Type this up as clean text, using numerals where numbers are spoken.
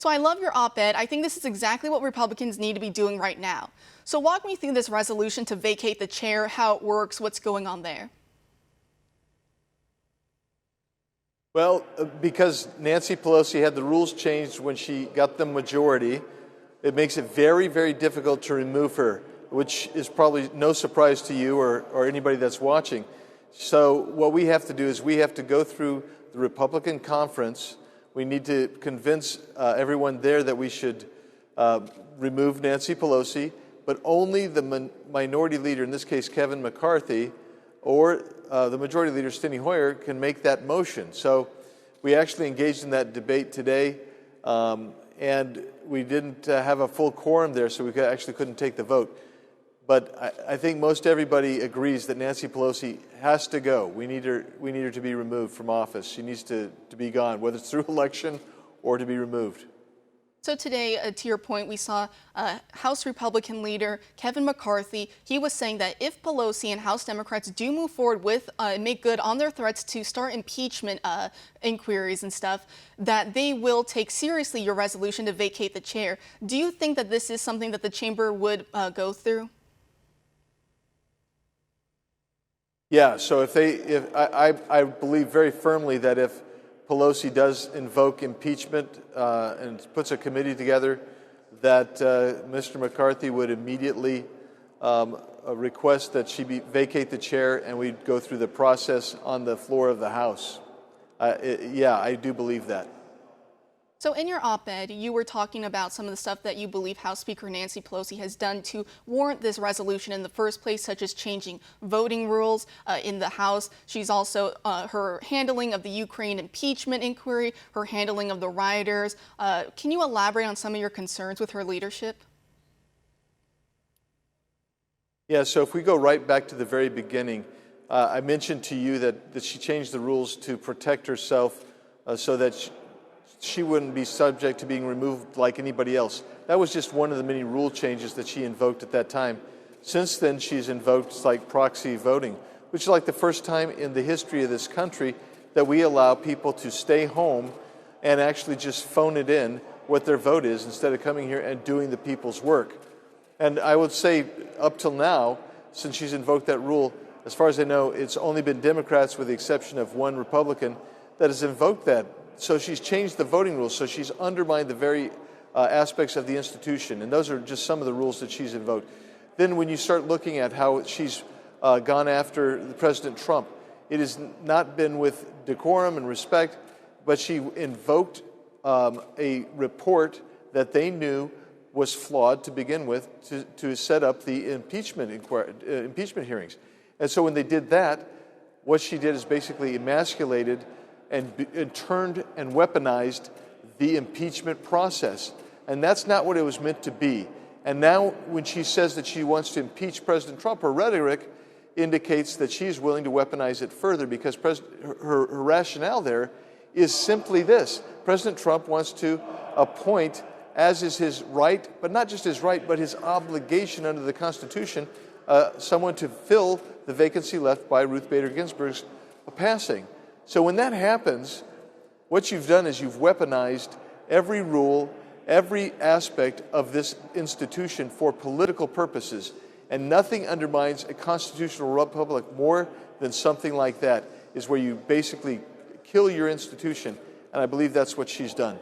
So I love your op-ed. I think this is exactly what Republicans need to be doing right now. So walk me through this resolution to vacate the chair, how it works, what's going on there. Well, because Nancy Pelosi had the rules changed when she got the majority, it makes it very, very difficult to remove her, which is probably no surprise to you or anybody that's watching. So what we have to do is we have to go through the Republican conference. We need to convince everyone there that we should remove Nancy Pelosi, but only the minority leader, in this case Kevin McCarthy, or the majority leader, Steny Hoyer, can make that motion. So we actually engaged in that debate today, and we didn't have a full quorum there, so we actually couldn't take the vote. But I think most everybody agrees that Nancy Pelosi has to go. We need her to be removed from office. She needs to be gone, whether it's through election or to be removed. So today, to your point, we saw House Republican leader Kevin McCarthy. He was saying that if Pelosi and House Democrats do move forward with make good on their threats to start impeachment inquiries and stuff, that they will take seriously your resolution to vacate the chair. Do you think that this is something that the chamber would go through? Yeah, so I believe very firmly that if Pelosi does invoke impeachment and puts a committee together, that Mr. McCarthy would immediately request that she vacate the chair, and we'd go through the process on the floor of the House. Yeah, I do believe that. So in your op-ed, you were talking about some of the stuff that you believe House Speaker Nancy Pelosi has done to warrant this resolution in the first place, such as changing voting rules in the House. She's also her handling of the Ukraine impeachment inquiry, her handling of the rioters. Can you elaborate on some of your concerns with her leadership? Yeah, so if we go right back to the very beginning, I mentioned to you that she changed the rules to protect herself so that she wouldn't be subject to being removed like anybody else. That was just one of the many rule changes that she invoked at that time. Since then, she's invoked like proxy voting, which is like the first time in the history of this country that we allow people to stay home and actually just phone it in what their vote is instead of coming here and doing the people's work. And I would say up till now, since she's invoked that rule, as far as I know, it's only been Democrats, with the exception of one Republican, that has invoked that. So she's changed the voting rules, so she's undermined the very aspects of the institution, and those are just some of the rules that she's invoked. Then when you start looking at how she's gone after President Trump, it has not been with decorum and respect, but she invoked a report that they knew was flawed to begin with to set up the impeachment hearings. And so when they did that, what she did is basically emasculated and turned and weaponized the impeachment process. And that's not what it was meant to be. And now when she says that she wants to impeach President Trump, her rhetoric indicates that she's willing to weaponize it further, because her rationale there is simply this. President Trump wants to appoint, as is his right, but not just his right, but his obligation under the Constitution, someone to fill the vacancy left by Ruth Bader Ginsburg's passing. So when that happens, what you've done is you've weaponized every rule, every aspect of this institution for political purposes. And nothing undermines a constitutional republic more than something like that, is where you basically kill your institution. And I believe that's what she's done.